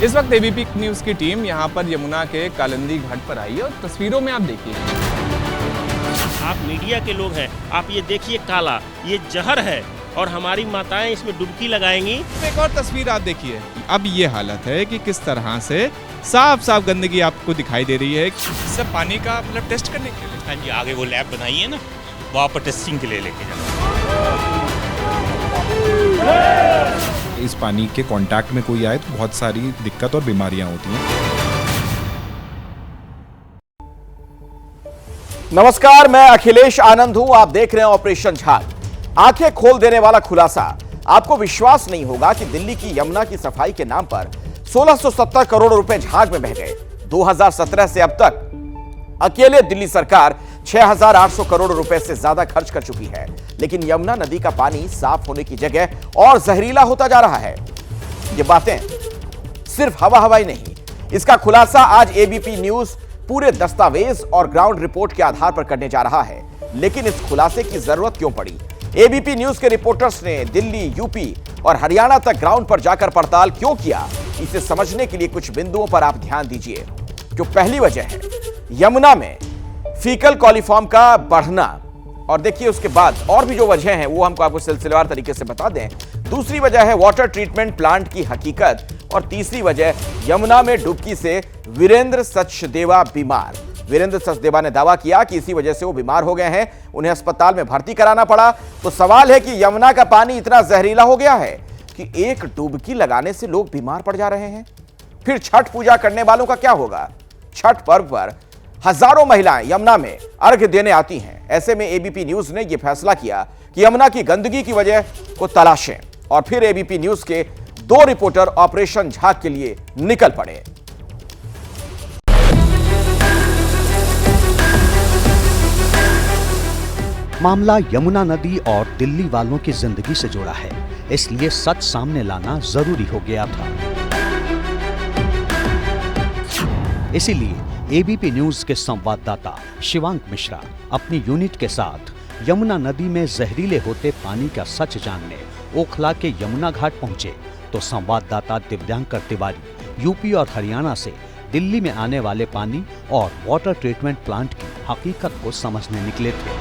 इस वक्त ABP news की टीम यहाँ पर यमुना के कालिंदी घाट पर आई है और तस्वीरों में आप देखिए। आप मीडिया के लोग हैं, आप ये देखिए काला, ये जहर है और हमारी माताएं इसमें डुबकी लगाएंगी। एक और तस्वीर आप देखिए। अब ये हालत है कि किस तरह से साफ साफ गंदगी आपको दिखाई दे रही है। सब पानी का मतलब टेस्ट करने के लिए। हाँ जी, आगे वो लैब बनाई है ना, वहाँ पर टेस्टिंग के लिए लेके जाना। इस पानी के कांटेक्ट में कोई आए तो बहुत सारी दिक्कत और बीमारियां होती हैं। नमस्कार, मैं अखिलेश आनंद हूं। आप देख रहे हैं ऑपरेशन झाग। आंखें खोल देने वाला खुलासा। आपको विश्वास नहीं होगा कि दिल्ली की यमुना की सफाई के नाम पर 1670 करोड़ रुपए झाग में बह गए। 2017 से अब तक अकेले दिल्ली सरकार 6800 करोड़ रुपए से ज्यादा खर्च कर चुकी है, लेकिन यमुना नदी का पानी साफ होने की जगह और जहरीला होता जा रहा है। ये बातें सिर्फ हवा हवाई नहीं, इसका खुलासा आज एबीपी न्यूज पूरे दस्तावेज और ग्राउंड रिपोर्ट के आधार पर करने जा रहा है। लेकिन इस खुलासे की जरूरत क्यों पड़ी? एबीपी न्यूज के रिपोर्टर्स ने दिल्ली, यूपी और हरियाणा तक ग्राउंड पर जाकर पड़ताल क्यों किया? इसे समझने के लिए कुछ बिंदुओं पर आप ध्यान दीजिए। जो पहली वजह है, यमुना में फीकल कॉलीफॉर्म का बढ़ना, और देखिए उसके बाद और भी जो वजह हैं वो हमको आपको सिलसिलेवार तरीके से बता दें। दूसरी वजह है वाटर ट्रीटमेंट प्लांट की हकीकत, और तीसरी वजह यमुना में डुबकी से वीरेंद्र सचदेवा बीमार। वीरेंद्र सचदेवा ने दावा किया कि इसी वजह से वो बीमार हो गए हैं, उन्हें अस्पताल में भर्ती कराना पड़ा। तो सवाल है कि यमुना का पानी इतना जहरीला हो गया है कि एक डुबकी लगाने से लोग बीमार पड़ जा रहे हैं। फिर छठ पूजा करने वालों का क्या होगा? छठ पर्व पर हजारों महिलाएं यमुना में अर्घ्य देने आती हैं। ऐसे में एबीपी न्यूज ने यह फैसला किया कि यमुना की गंदगी की वजह को तलाशें, और फिर एबीपी न्यूज के 2 रिपोर्टर ऑपरेशन झाग के लिए निकल पड़े। मामला यमुना नदी और दिल्ली वालों की जिंदगी से जुड़ा है, इसलिए सच सामने लाना जरूरी हो गया था। इसीलिए एबीपी न्यूज के संवाददाता शिवांक मिश्रा अपनी यूनिट के साथ यमुना नदी में जहरीले होते पानी का सच जानने ओखला के यमुना घाट पहुंचे, तो संवाददाता दिव्यांकर तिवारी यूपी और हरियाणा से दिल्ली में आने वाले पानी और वाटर ट्रीटमेंट प्लांट की हकीकत को समझने निकले थे।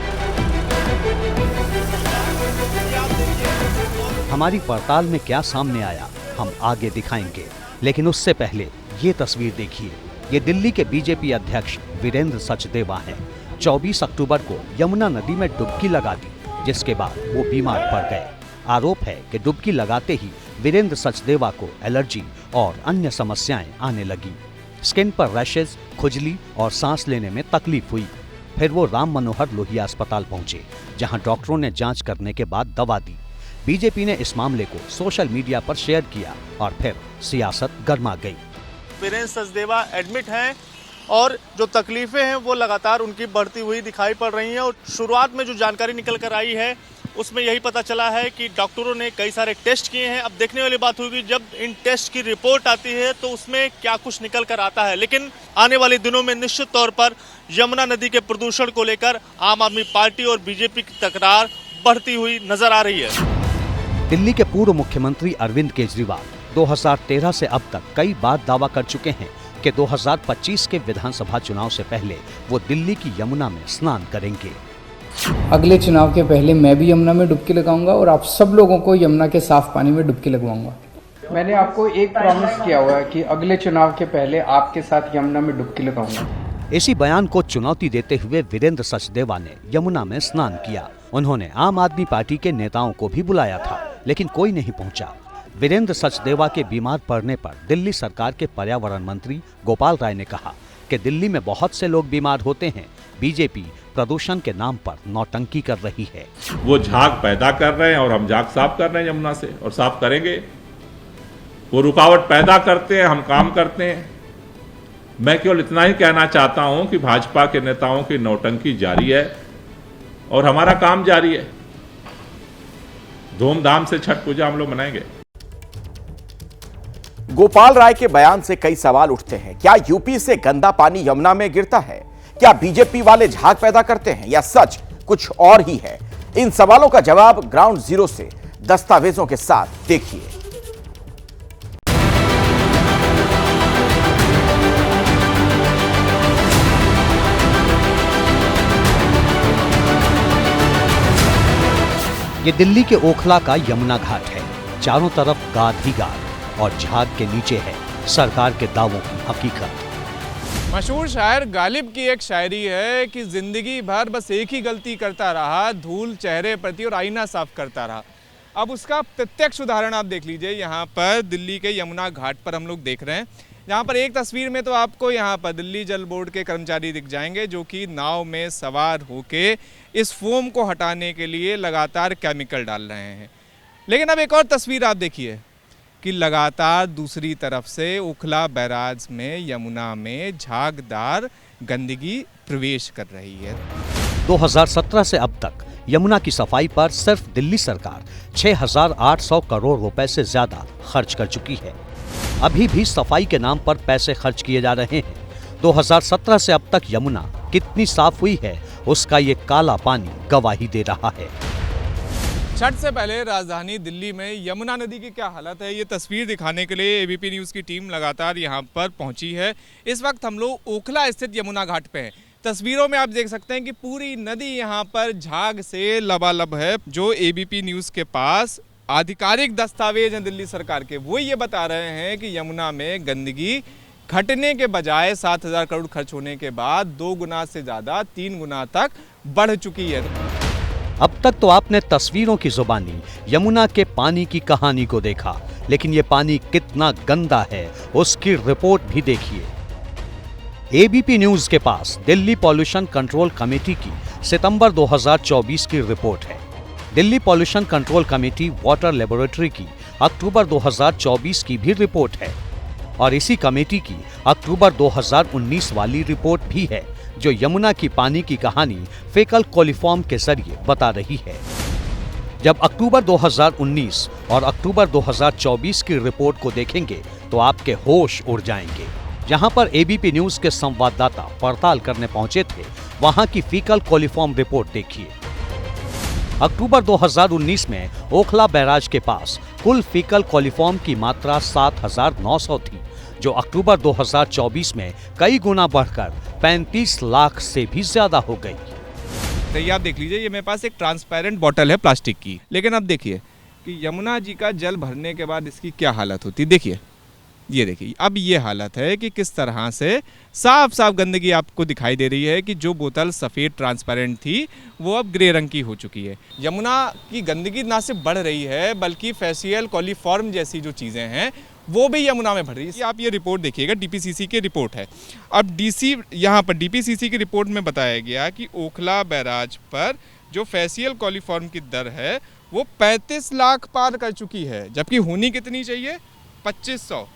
हमारी पड़ताल में क्या सामने आया हम आगे दिखाएंगे, लेकिन उससे पहले ये तस्वीर देखिए। ये दिल्ली के बीजेपी अध्यक्ष वीरेंद्र सचदेवा हैं। 24 अक्टूबर को यमुना नदी में डुबकी लगा दी, जिसके बाद वो बीमार पड़ गए। आरोप है कि डुबकी लगाते ही वीरेंद्र सचदेवा को एलर्जी और अन्य समस्याएं आने लगी। स्किन पर रैशेज, खुजली और सांस लेने में तकलीफ हुई। फिर वो राम मनोहर लोहिया अस्पताल पहुंचे, जहां डॉक्टरों ने जांच करने के बाद दवा दी। बीजेपी ने इस मामले को सोशल मीडिया पर शेयर किया और फिर सियासत गर्मा गई। वीरेंद्र सचदेवा एडमिट हैं और जो तकलीफें हैं वो लगातार उनकी बढ़ती हुई दिखाई पड़ रही हैं। और शुरुआत में जो जानकारी निकल कर आई है उसमें यही पता चला है कि डॉक्टरों ने कई सारे टेस्ट किए हैं। अब देखने वाली बात होगी जब इन टेस्ट की रिपोर्ट आती है तो उसमें क्या कुछ निकल कर आता है। लेकिन आने वाले दिनों में निश्चित तौर पर यमुना नदी के प्रदूषण को लेकर आम आदमी पार्टी और बीजेपी की तकरार बढ़ती हुई नजर आ रही है। दिल्ली के पूर्व मुख्यमंत्री अरविंद केजरीवाल 2013 से अब तक कई बार दावा कर चुके हैं कि 2025 के विधानसभा चुनाव से पहले वो दिल्ली की यमुना में स्नान करेंगे। अगले चुनाव के पहले मैं भी यमुना में डुबकी लगाऊंगा और आप सब लोगों को यमुना के साफ पानी में डुबकी लगवाऊंगा। मैंने आपको एक प्रॉमिस किया हुआ है कि अगले चुनाव के पहले आपके साथ यमुना में डुबकी लगाऊंगा। इसी बयान को चुनौती देते हुए वीरेंद्र सचदेवा ने यमुना में स्नान किया। उन्होंने आम आदमी पार्टी के नेताओं को भी बुलाया था, लेकिन कोई नहीं पहुंचा। वीरेंद्र सचदेवा के बीमार पड़ने पर दिल्ली सरकार के पर्यावरण मंत्री गोपाल राय ने कहा कि दिल्ली में बहुत से लोग बीमार होते हैं, बीजेपी प्रदूषण के नाम पर नौटंकी कर रही है। वो झाग पैदा कर रहे हैं और हम झाग साफ कर रहे हैं यमुना से, और साफ करेंगे। वो रुकावट पैदा करते हैं, हम काम करते हैं। मैं केवल इतना ही कहना चाहता हूं कि भाजपा के नेताओं की नौटंकी जारी है और हमारा काम जारी है। धूमधाम से छठ पूजा हम लोग मनाएंगे। गोपाल राय के बयान से कई सवाल उठते हैं। क्या यूपी से गंदा पानी यमुना में गिरता है? क्या बीजेपी वाले झाग पैदा करते हैं, या सच कुछ और ही है? इन सवालों का जवाब ग्राउंड जीरो से दस्तावेजों के साथ देखिए। ये दिल्ली के ओखला का यमुना घाट है। चारों तरफ गाद ही गाद और झाग के नीचे है सरकार के दावों की हकीकत। मशहूर शायर गालिब की एक शायरी है कि जिंदगी भर बस एक ही गलती करता रहा, धूल चेहरे पर थी और आईना साफ करता रहा। अब उसका प्रत्यक्ष उदाहरण आप देख लीजिए। यहाँ पर दिल्ली के यमुना घाट पर हम लोग देख रहे हैं। यहाँ पर एक तस्वीर में तो आपको यहाँ पर दिल्ली जल बोर्ड के कर्मचारी दिख जाएंगे जो कि नाव में सवार होके इस फोम को हटाने के लिए लगातार केमिकल डाल रहे हैं। लेकिन अब एक और तस्वीर आप देखिए कि लगातार दूसरी तरफ से ओखला बैराज में यमुना में झागदार गंदगी प्रवेश कर रही है। 2017 से अब तक यमुना की सफाई पर सिर्फ दिल्ली सरकार 6,800 करोड़ रुपए से ज्यादा खर्च कर चुकी है। अभी भी सफाई के नाम पर पैसे खर्च किए जा रहे हैं। 2017 से अब तक यमुना कितनी साफ हुई है उसका ये काला पानी गवाही दे रहा है। छठ से पहले राजधानी दिल्ली में यमुना नदी की क्या हालत है, ये तस्वीर दिखाने के लिए एबीपी न्यूज़ की टीम लगातार यहाँ पर पहुँची है। इस वक्त हम लोग ओखला स्थित यमुना घाट पे हैं। तस्वीरों में आप देख सकते हैं कि पूरी नदी यहाँ पर झाग से लबालब है। जो एबीपी न्यूज़ के पास आधिकारिक दस्तावेज हैं दिल्ली सरकार के, वो ये बता रहे हैं कि यमुना में गंदगी घटने के बजाय 7,000 करोड़ खर्च होने के बाद 2 गुना से ज़्यादा 3 गुना तक बढ़ चुकी है। अब तक तो आपने तस्वीरों की जुबानी यमुना के पानी की कहानी को देखा, लेकिन ये पानी कितना गंदा है उसकी रिपोर्ट भी देखिए। एबीपी न्यूज़ के पास दिल्ली पॉल्यूशन कंट्रोल कमेटी की सितंबर 2024 की रिपोर्ट है। Delhi pollution control committee water laboratory की अक्टूबर 2024 की भी रिपोर्ट है और इसी कमेटी की अक्टूबर 2019 वाली रिपोर्ट भी है जो यमुना की पानी की कहानी फेकल कोलिफॉर्म के जरिए बता रही है। जब अक्टूबर 2019 और अक्टूबर 2024 की रिपोर्ट को देखेंगे तो आपके होश उड़ जाएंगे। जहां पर एबीपी न्यूज के संवाददाता पड़ताल करने पहुंचे थे, वहां की फीकल कोलिफॉर्म रिपोर्ट देखिए। अक्टूबर 2019 में ओखला बैराज के पास कुल फीकल कोलिफॉर्म की मात्रा 7,900 थी, जो अक्टूबर 2024 में कई गुना बढ़कर 35 लाख से भी ज्यादा हो गई। तो ये आप देख लीजिए, ये मेरे पास एक ट्रांसपेरेंट बोतल है प्लास्टिक की, लेकिन अब देखिए कि यमुना जी का जल भरने के बाद इसकी क्या हालत होती है। देखिए, ये देखिए अब ये हालत है कि किस तरह से साफ साफ गंदगी आपको दिखाई दे रही है कि जो बोतल सफ़ेद ट्रांसपेरेंट थी वो अब ग्रे रंग की हो चुकी है। यमुना की गंदगी ना सिर्फ बढ़ रही है बल्कि फेसियल कोलिफॉर्म जैसी जो चीज़ें हैं वो भी यमुना में भर रही है। आप ये रिपोर्ट देखिएगा, डीपीसीसी की रिपोर्ट है। अब यहाँ पर डीपीसीसी की रिपोर्ट में बताया गया कि ओखला बैराज पर जो फेसियल कोलिफॉर्म की दर है वो 35 लाख पार कर चुकी है, जबकि होनी कितनी चाहिए, 2500।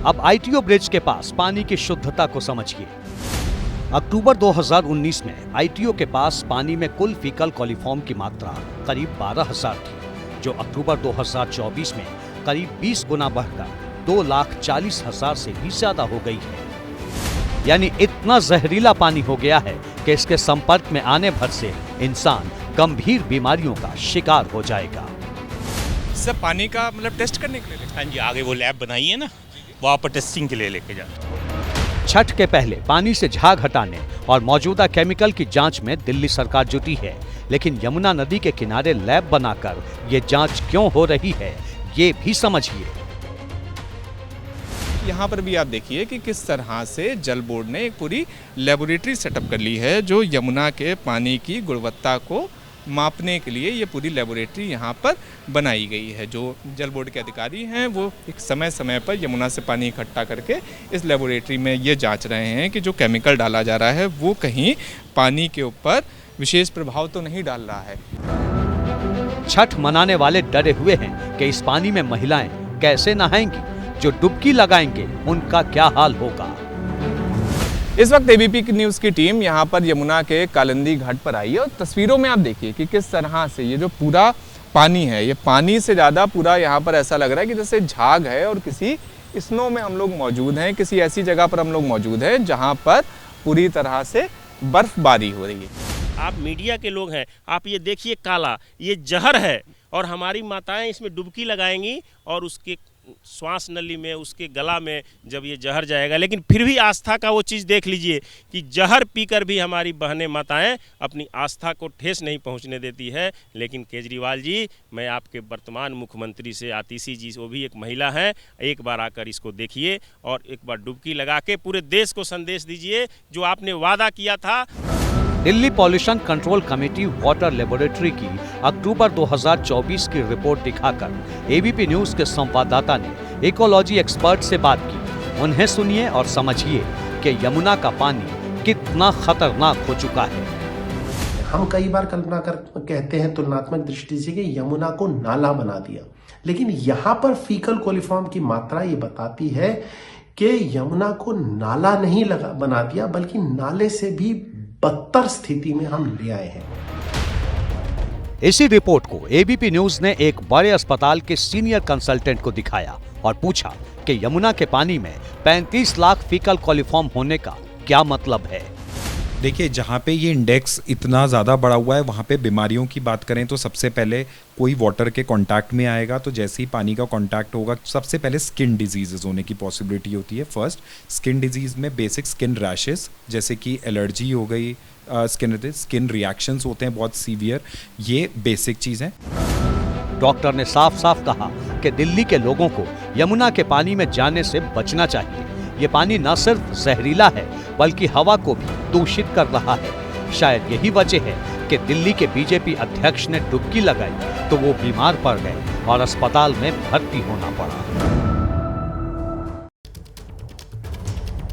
अब आईटीओ ब्रिज के पास पानी की शुद्धता को समझिए। अक्टूबर 2019 में आईटीओ के पास पानी में कुल फीकल कोलिफॉर्म की मात्रा करीब 12,000 थी, जो अक्टूबर 2024 में करीब 20 गुना बढ़कर 2,40,000 से भी ज्यादा हो गई है। यानी इतना जहरीला पानी हो गया है कि इसके संपर्क में आने भर से इंसान गंभीर बीमारियों का शिकार हो जाएगा। सब पानी का मतलब टेस्ट करने के लिए? हाँ जी, आगे वो लैब बनाई है ना, वहाँ पर टेस्टिंग के लिए लेके जाए। छठ के पहले पानी से झाग हटाने और मौजूदा केमिकल की जांच में दिल्ली सरकार जुटी है, लेकिन यमुना नदी के किनारे लैब बनाकर ये जांच क्यों हो रही है, ये भी समझिए। यहाँ पर भी आप देखिए कि किस तरह से जल बोर्ड ने एक पूरी लेबोरेटरी सेटअप कर ली है जो यमुना के पानी की गुणवत्ता को मापने के लिए ये पूरी लेबोरेटरी यहाँ पर बनाई गई है। जो जल बोर्ड के अधिकारी हैं वो एक समय समय पर यमुना से पानी इकट्ठा करके इस लेबोरेटरी में ये जांच रहे हैं कि जो केमिकल डाला जा रहा है वो कहीं पानी के ऊपर विशेष प्रभाव तो नहीं डाल रहा है। छठ मनाने वाले डरे हुए हैं कि इस पानी में महिलाएं कैसे नहाएंगी, जो डुबकी लगाएंगे उनका क्या हाल होगा। इस वक्त एबीपी की न्यूज़ की टीम यहाँ पर यमुना के कालिंदी घाट पर आई है और तस्वीरों में आप देखिए कि किस तरह से ये जो पूरा पानी है, ये पानी से ज़्यादा पूरा यहाँ पर ऐसा लग रहा है कि जैसे झाग है और किसी स्नो में हम लोग मौजूद हैं, किसी ऐसी जगह पर हम लोग मौजूद हैं जहाँ पर पूरी तरह से बर्फबारी हो रही है। आप मीडिया के लोग हैं, आप ये देखिए काला, ये जहर है और हमारी माताएं इसमें डुबकी लगाएंगी और उसके श्वास नली में, उसके गला में जब ये जहर जाएगा। लेकिन फिर भी आस्था का वो चीज़ देख लीजिए कि जहर पीकर भी हमारी बहनें माताएं अपनी आस्था को ठेस नहीं पहुंचने देती है। लेकिन केजरीवाल जी, मैं आपके वर्तमान मुख्यमंत्री से, आतिशी जी, वो भी एक महिला हैं, एक बार आकर इसको देखिए और एक बार डुबकी लगा के पूरे देश को संदेश दीजिए जो आपने वादा किया था। Delhi pollution control committee water laboratory की अक्टूबर 2024 की रिपोर्ट दिखाकर एबीपी न्यूज के संवाददाता ने इकोलॉजी एक्सपर्ट से बात की। उन्हें सुनिए और समझिए कि यमुना का पानी कितना खतरनाक हो चुका है। हम कई बार कल्पना कर कहते हैं तुलनात्मक दृष्टि से कि यमुना को नाला बना दिया, लेकिन यहाँ पर फीकल कोलिफॉर्म की मात्रा ये बताती है कि यमुना को नाला नहीं बना दिया, बल्कि नाले से भी बदतर स्थिति में हम ले आए हैं। इसी रिपोर्ट को एबीपी न्यूज ने एक बड़े अस्पताल के सीनियर कंसल्टेंट को दिखाया और पूछा कि यमुना के पानी में 35 लाख फीकल कोलिफॉर्म होने का क्या मतलब है। देखिए, जहाँ पे ये इंडेक्स इतना ज़्यादा बढ़ा हुआ है, वहाँ पे बीमारियों की बात करें तो सबसे पहले कोई वाटर के कांटेक्ट में आएगा तो जैसे ही पानी का कांटेक्ट होगा, सबसे पहले स्किन डिजीज़ होने की पॉसिबिलिटी होती है। फर्स्ट, स्किन डिजीज़ में बेसिक स्किन रैशेस जैसे कि एलर्जी हो गई, स्किन रिएक्शंस होते हैं बहुत सीवियर, ये बेसिक चीज़ है। डॉक्टर ने साफ साफ कहा कि दिल्ली के लोगों को यमुना के पानी में जाने से बचना चाहिए। ये पानी न सिर्फ जहरीला है बल्कि हवा को भी दूषित कर रहा है। शायद यही वजह है कि दिल्ली के बीजेपी अध्यक्ष ने डुबकी लगाई तो वो बीमार पड़ गए और अस्पताल में भर्ती होना पड़ा।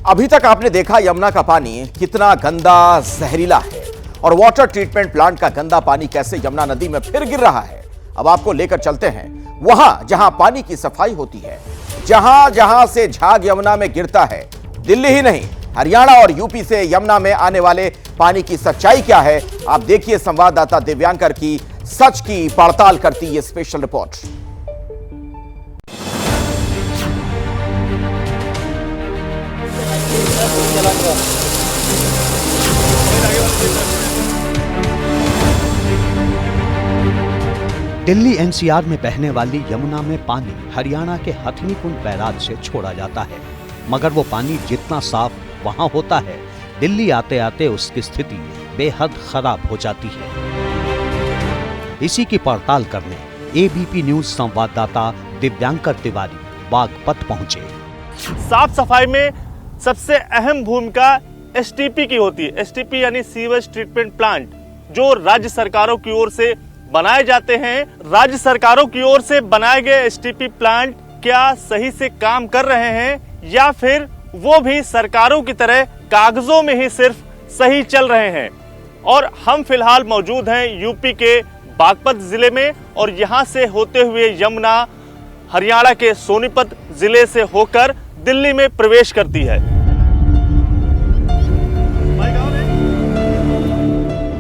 अभी तक आपने देखा यमुना का पानी कितना गंदा, जहरीला है और वाटर ट्रीटमेंट प्लांट का गंदा पानी कैसे यमुना नदी में फिर गिर रहा है। अब आपको लेकर चलते हैं वहां जहां पानी की सफाई होती है, जहां जहां से झाग यमुना में गिरता है। दिल्ली ही नहीं, हरियाणा और यूपी से यमुना में आने वाले पानी की सच्चाई क्या है, आप देखिए संवाददाता दिव्यांकर की सच की पड़ताल करती ये स्पेशल रिपोर्ट। दिल्ली एनसीआर में बहने वाली यमुना में पानी हरियाणा के हथनीकुंड बैराज से छोड़ा जाता है, मगर वो पानी जितना साफ वहां होता है, दिल्ली आते आते उसकी स्थिति बेहद खराब हो जाती है। इसी की पड़ताल करने एबीपी न्यूज संवाददाता दिव्यांकर तिवारी बागपत पहुंचे। साफ सफाई में सबसे अहम भूमिका एसटीपी की होती है। एसटीपी यानी सीवेज ट्रीटमेंट प्लांट, जो राज्य सरकारों की ओर से बनाए जाते हैं। राज्य सरकारों की ओर से बनाए गए एसटीपी प्लांट क्या सही से काम कर रहे हैं या फिर वो भी सरकारों की तरह कागजों में ही सिर्फ सही चल रहे हैं। और हम फिलहाल मौजूद हैं यूपी के बागपत जिले में और यहां से होते हुए यमुना हरियाणा के सोनीपत जिले से होकर दिल्ली में प्रवेश करती है।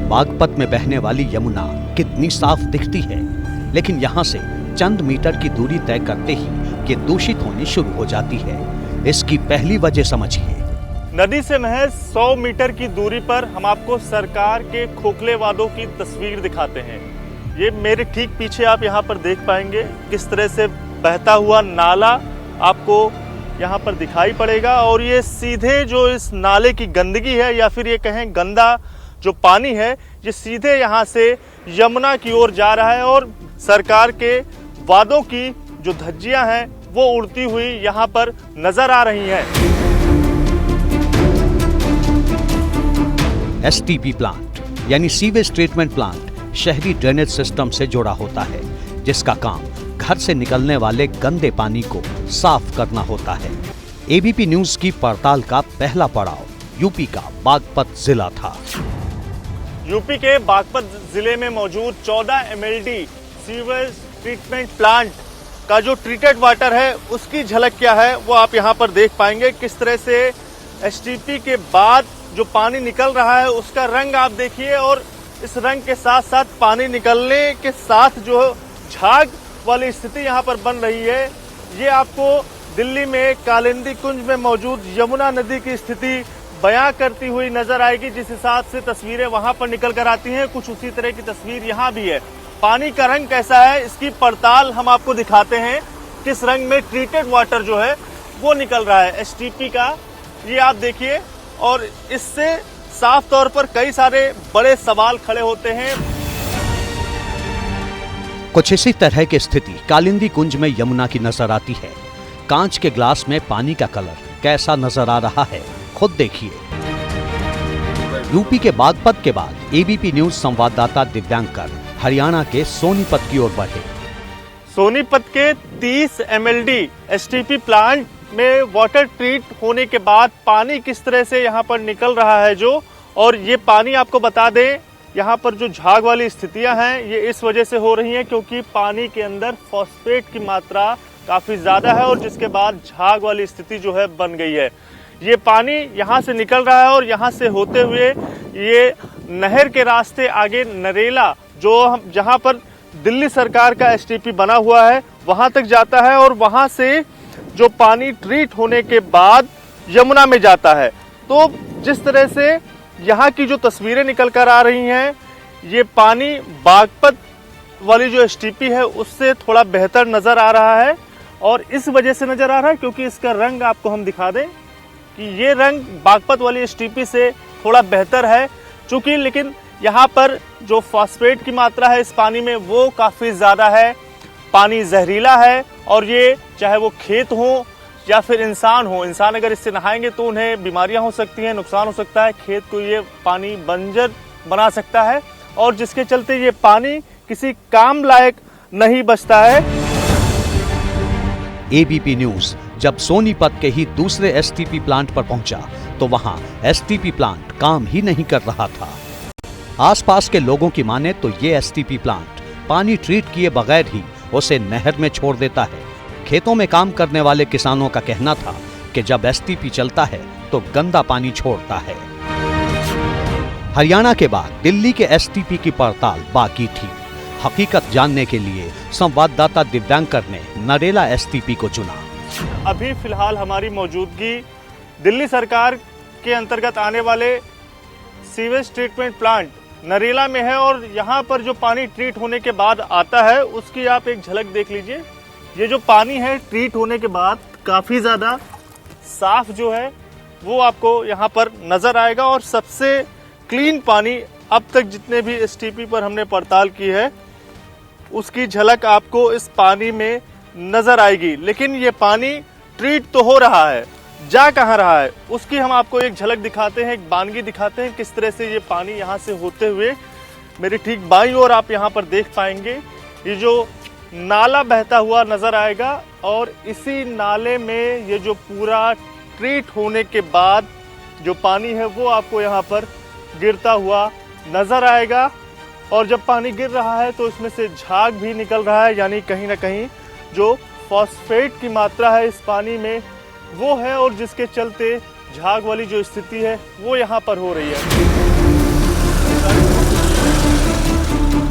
बागपत में बहने वाली यमुना कितनी साफ दिखती है, लेकिन यहाँ से चंद मीटर की दूरी तय करते ही ये दूषित होनी शुरू हो जाती है। इसकी पहली वजह समझिए। नदी से महज 100 मीटर की दूरी पर हम आपको सरकार के खोखले वादों की तस्वीर दिखाते हैं। ये मेरे ठीक पीछे आप यहाँ पर देख पाएंगे किस तरह से बहता हुआ नाला आपको यहाँ पर दिखाई पड़ेगा और ये सीधे जो इस नाले की गंदगी है या फिर ये कहें गंदा जो पानी है, ये सीधे यहाँ से यमुना की ओर जा रहा है और सरकार के वादों की जो धज्जियां हैं वो उड़ती हुई यहाँ पर नजर आ रही हैं। एसटीपी प्लांट यानी सीवेज ट्रीटमेंट प्लांट शहरी ड्रेनेज सिस्टम से जुड़ा होता है, जिसका काम घर से निकलने वाले गंदे पानी को साफ करना होता है। एबीपी न्यूज की पड़ताल का पहला पड़ाव यूपी का बागपत जिला था। यूपी के बागपत जिले में मौजूद 14 एमएलडी सीवेज ट्रीटमेंट प्लांट का जो ट्रीटेड वाटर है उसकी झलक क्या है वो आप यहाँ पर देख पाएंगे। किस तरह से एसटीपी के बाद जो पानी निकल रहा है उसका रंग आप देखिए और इस रंग के साथ साथ पानी निकलने के साथ जो झाग वाली स्थिति यहाँ पर बन रही है, ये आपको दिल्ली में कालिंदी कुंज में मौजूद यमुना नदी की स्थिति बयां करती हुई नजर आएगी। जिस हिसाब से तस्वीरें वहां पर निकल कर आती हैं, कुछ उसी तरह की तस्वीर यहाँ भी है। पानी का रंग कैसा है इसकी पड़ताल हम आपको दिखाते हैं। किस रंग में ट्रीटेड वाटर जो है वो निकल रहा है एसटीपी का, ये आप देखिए। और इससे साफ तौर पर कई सारे बड़े सवाल खड़े होते हैं। कुछ इसी तरह की स्थिति कालिंदी कुंज में यमुना की नजर आती है। कांच के ग्लास में पानी का कलर कैसा नजर आ रहा है खुद देखिए। यूपी के बागपत के बाद एबीपी न्यूज संवाददाता दिव्यांकर हरियाणा के सोनीपत की ओर बढ़े। सोनीपत के 30 MLD एसटीपी प्लांट में वाटर ट्रीट होने के बाद पानी किस तरह से यहाँ पर निकल रहा है जो, और ये पानी आपको बता दें यहाँ पर जो झाग वाली स्थितियां हैं ये इस वजह से हो रही हैं क्योंकि पानी के अंदर फॉस्फेट की मात्रा काफ़ी ज़्यादा है और जिसके बाद झाग वाली स्थिति जो है बन गई है। ये पानी यहाँ से निकल रहा है और यहाँ से होते हुए ये नहर के रास्ते आगे नरेला जो जहाँ पर दिल्ली सरकार का एसटीपी बना हुआ है वहाँ तक जाता है और वहाँ से जो पानी ट्रीट होने के बाद यमुना में जाता है। तो जिस तरह से यहाँ की जो तस्वीरें निकल कर आ रही हैं, ये पानी बागपत वाली जो एसटीपी है उससे थोड़ा बेहतर नज़र आ रहा है। और इस वजह से नज़र आ रहा है क्योंकि इसका रंग आपको हम दिखा दें कि ये रंग बागपत वाली एसटीपी से थोड़ा बेहतर है चूँकि, लेकिन यहाँ पर जो फॉस्फेट की मात्रा है इस पानी में वो काफ़ी ज़्यादा है। पानी जहरीला है और ये चाहे वो खेत हो या फिर इंसान हो, इंसान अगर इससे नहाएंगे तो उन्हें बीमारियां हो सकती हैं, नुकसान हो सकता है, खेत को ये पानी बंजर बना सकता है और जिसके चलते ये पानी किसी काम लायक नहीं बचता है। एबीपी न्यूज जब सोनीपत के ही दूसरे एसटीपी प्लांट पर पहुंचा तो वहां एसटीपी प्लांट काम ही नहीं कर रहा था। आसपास के लोगों की माने तो ये एसटीपी प्लांट पानी ट्रीट किए बगैर ही उसे नहर में छोड़ देता है। खेतों में काम करने वाले किसानों का कहना था कि जब एसटीपी चलता है तो गंदा पानी छोड़ता है। हरियाणा के बाद दिल्ली के एसटीपी की पड़ताल बाकी थी। हकीकत जानने के लिए संवाददाता दिव्यांकर ने नरेला एसटीपी को चुना। अभी फिलहाल हमारी मौजूदगी दिल्ली सरकार के अंतर्गत आने वाले सीवेज ट्रीटमेंट प्लांट नरेला में है और यहाँ पर जो पानी ट्रीट होने के बाद आता है उसकी आप एक झलक देख लीजिए। ये जो पानी है ट्रीट होने के बाद काफ़ी ज़्यादा साफ जो है वो आपको यहाँ पर नज़र आएगा और सबसे क्लीन पानी अब तक जितने भी एसटीपी पर हमने पड़ताल की है उसकी झलक आपको इस पानी में नज़र आएगी। लेकिन ये पानी ट्रीट तो हो रहा है, जा कहाँ रहा है उसकी हम आपको एक झलक दिखाते हैं, एक बानगी दिखाते हैं किस तरह से ये पानी यहाँ से होते हुए मेरी ठीक बाईं ओर आप यहाँ पर देख पाएंगे ये जो नाला बहता हुआ नज़र आएगा और इसी नाले में ये जो पूरा ट्रीट होने के बाद जो पानी है वो आपको यहाँ पर गिरता हुआ नज़र आएगा। और जब पानी गिर रहा है तो इसमें से झाग भी निकल रहा है, यानी कहीं ना कहीं जो फॉस्फेट की मात्रा है इस पानी में वो है और जिसके चलते झाग वाली जो स्थिति है वो यहाँ पर हो रही है।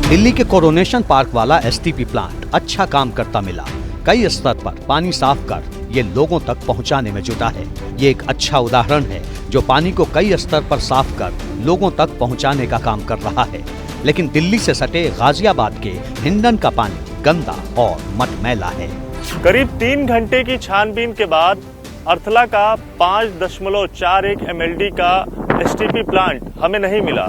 दिल्ली के कोरोनेशन पार्क वाला एसटीपी प्लांट अच्छा काम करता मिला। कई स्तर पर पानी साफ कर ये लोगों तक पहुंचाने में जुटा है। ये एक अच्छा उदाहरण है जो पानी को कई स्तर पर साफ कर लोगों तक पहुंचाने का काम कर रहा है। लेकिन दिल्ली से सटे गाजियाबाद के हिंडन का पानी गंदा और मटमैला है। करीब 3 घंटे की छानबीन के बाद अर्थला का 5.41 MLD का एसटीपी प्लांट हमें नहीं मिला।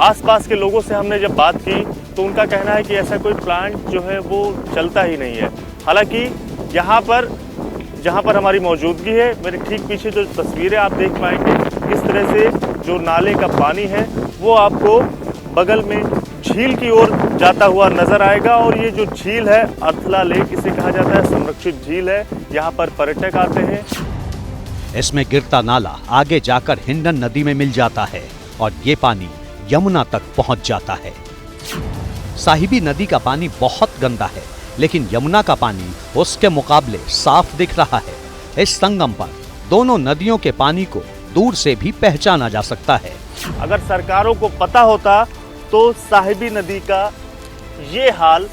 आसपास के लोगों से हमने जब बात की तो उनका कहना है कि ऐसा कोई प्लांट जो है वो चलता ही नहीं है। हालांकि यहाँ पर जहाँ पर हमारी मौजूदगी है मेरे ठीक पीछे जो तस्वीरें आप देख पाएंगे किस तरह से जो नाले का पानी है वो आपको बगल में झील की ओर जाता हुआ नजर आएगा। और ये जो झील है अर्थला लेक इसे कहा जाता है, संरक्षित झील है, यहाँ पर पर्यटक आते हैं। इसमें गिरता नाला आगे जाकर हिंडन नदी में मिल जाता है और ये पानी यमुना तक पहुंच जाता है। साहिबी नदी का पानी बहुत गंदा है लेकिन यमुना का पानी उसके मुकाबले साफ दिख रहा है। इस संगम पर दोनों नदियों के पानी को दूर से भी पहचाना जा सकता है। अगर सरकारों को पता होता तो साहिबी नदी का ये हाल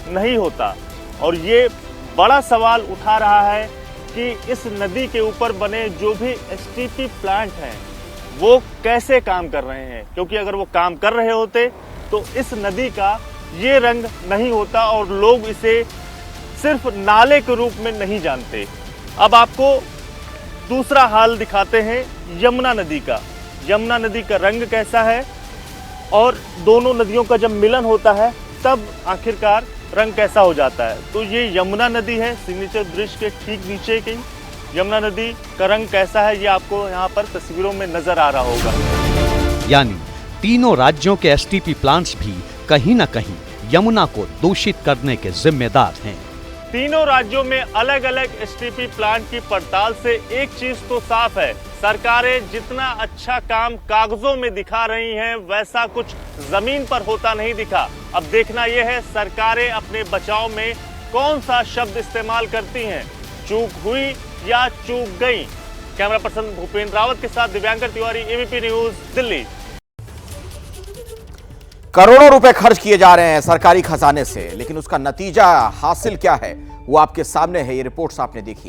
नहीं होता। और ये बड़ा सवाल उठा रहा है कि इस नदी के ऊपर बने जो भी एसटीपी प्लांट हैं वो कैसे काम कर रहे हैं, क्योंकि अगर वो काम कर रहे होते तो इस नदी का ये रंग नहीं होता और लोग इसे सिर्फ नाले के रूप में नहीं जानते। अब आपको दूसरा हाल दिखाते हैं यमुना नदी का। यमुना नदी का रंग कैसा है और दोनों नदियों का जब मिलन होता है तब आखिरकार रंग कैसा हो जाता है। तो ये यमुना नदी है, सिग्नेचर ब्रिज के ठीक नीचे की यमुना नदी का रंग कैसा है ये आपको यहाँ पर तस्वीरों में नजर आ रहा होगा। यानी तीनों राज्यों के एसटीपी प्लांट्स भी कहीं न कहीं यमुना को दूषित करने के जिम्मेदार हैं। तीनों राज्यों में अलग अलग एसटीपी प्लांट की पड़ताल से एक चीज तो साफ है, सरकारें जितना अच्छा काम कागजों में दिखा रही हैं वैसा कुछ जमीन पर होता नहीं दिखा। अब देखना यह है सरकारें अपने बचाव में कौन सा शब्द इस्तेमाल करती हैं, चूक हुई या चूक गई। कैमरा पर्सन भूपेंद्र रावत के साथ दिव्यांकर तिवारी, एबीपी न्यूज, दिल्ली। करोड़ों रुपए खर्च किए जा रहे हैं सरकारी खजाने से, लेकिन उसका नतीजा हासिल क्या है वो आपके सामने है। ये रिपोर्ट्स आपने देखी।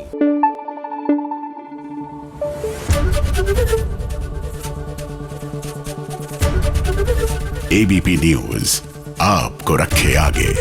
एबीपी न्यूज आपको रखे आगे।